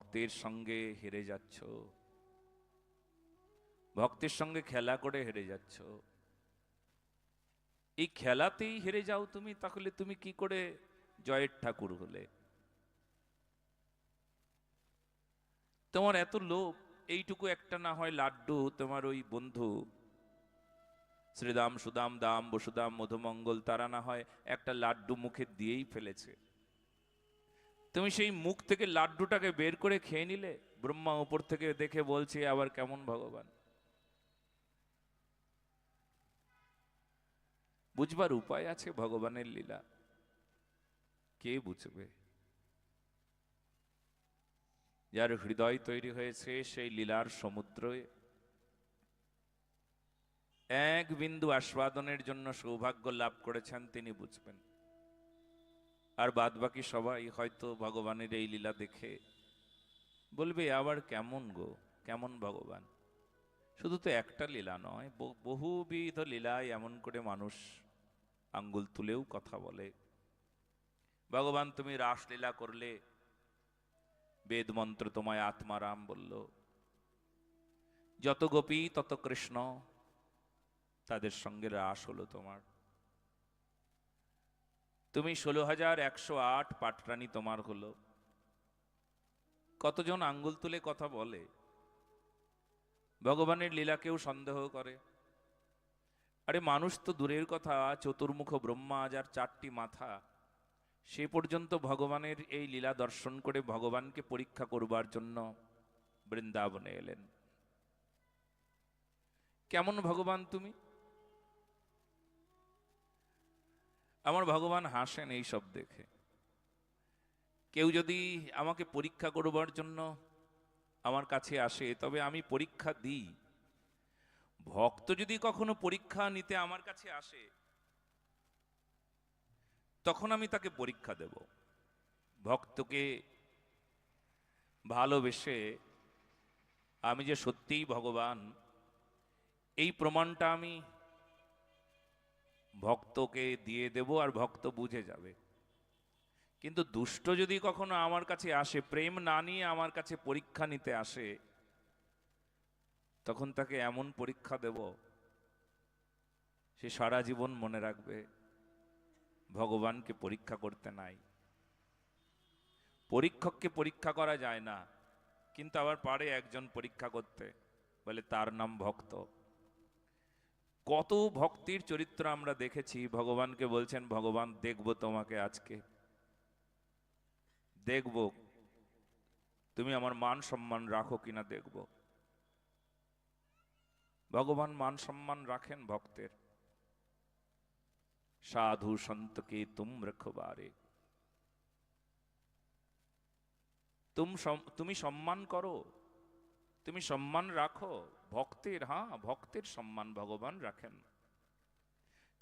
ভক্তের সঙ্গে হেরে যাচ্ছ, ভক্তের সঙ্গে খেলা করে হেরে যাচ্ছ। এই খেলাতেই হেরে যাও তুমি, তাহলে তুমি কি করে জয়ের ঠাকুর হলে? তোমার এত লোভ, এইটুকু একটা না হয় লাড্ডু তোমার ওই বন্ধু শ্রীদাম সুদাম দাম বসুদাম মধুমঙ্গল তারা না হয় একটা লাড্ডু মুখে দিয়েই ফেলেছে, তুমি সেই মুখ থেকে লাড্ডুটাকে বের করে খেয়ে নিলে। ব্রহ্মা উপর থেকে দেখে বলছে আবার কেমন ভগবান। বুঝবার উপায় আছে ভগবানের লীলা? কে বুঝবে? যার হৃদয় তৈরি হয়েছে সেই লীলার সমুদ্রে এক বিন্দু আস্বাদনের জন্য সৌভাগ্য লাভ করেছেন, তিনি বুঝবেন। আর বাদ বাকি সবাই হয়তো ভগবানের এই লীলা দেখে বলবে আবার কেমন গো, কেমন ভগবান। শুধু তো একটা লীলা নয়, বহুবিধ লীলায় এমন করে মানুষ আঙ্গুল তুলেও কথা বলে। ভগবান তুমি রাসলীলা করলে, বেদ মন্ত্র তোমায় আত্মারাম বলল, যত গোপী তত কৃষ্ণ, তাদের সঙ্গে রাস হলো তোমার। তুমি 16,108 পাটরানী তোমার হলো। কতজন আঙ্গুল তুলে কথা বলে, ভগবানের লীলাকেও সন্দেহ করে। আরে মানুষ তো দূরের কথা, চতুর্মুখ ব্রহ্মা যার 4টি মাথা, সে পর্যন্ত ভগবানের এই লীলা দর্শন করে ভগবানকে পরীক্ষা করবার জন্য বৃন্দাবনে এলেন। কেমন ভগবান তুমি? আমার ভগবান হাসেন এই সব দেখে। কেউ যদি আমাকে পরীক্ষা করবার জন্য আমার কাছে আসে তবে আমি পরীক্ষা দিই। ভক্ত যদি কখনো পরীক্ষা নিতে আমার কাছে আসে তখন আমি তাকে পরীক্ষা দেব। ভক্তকে ভালোবেসে আমি যে সত্যিই ভগবান এই প্রমাণটা আমি ভক্তকে দিয়ে দেব, আর ভক্ত বুঝে যাবে। কিন্তু দুষ্ট যদি কখনো আমার কাছে আসে, প্রেম না নিয়ে আমার কাছে পরীক্ষা নিতে আসে, তখন তাকে এমন পরীক্ষা দেব সে সারা জীবন মনে রাখবে ভগবানকে পরীক্ষা করতে নাই। পরীক্ষককে পরীক্ষা করা যায় না, কিন্তু আবার পারে একজন পরীক্ষা করতে, বলে তার নাম ভক্ত। কত ভক্তির চরিত্র আমরা দেখেছি, ভগবানকে বলছেন ভগবান দেখব তোমাকে, আজকে দেখব তুমি আমার মান সম্মান রাখো কিনা দেখব। ভগবান মান সম্মান রাখেন ভক্তের। সাধু সন্তকে তুম রখবারে, তুমি সম্মান করো, তুমি সম্মান রাখো ভক্তের। হ্যাঁ, ভক্তের সম্মান ভগবান রাখেন,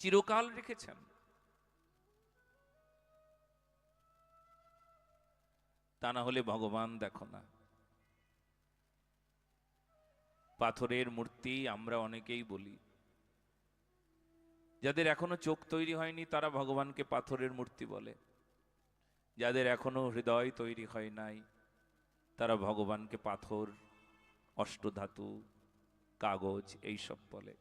চিরকাল রেখেছেন। তা না হলে ভগবান দেখো না। পাথরের মূর্তি আমরা অনেকেই বলি, যাদের এখনো চোখ তৈরি হয়নি তারা ভগবানকে পাথরের মূর্তি বলে, যাদের এখনো হৃদয় তৈরি হয় নাই তারা ভগবানকে পাথর, অষ্টধাতু, কাগজ এইসব বলে।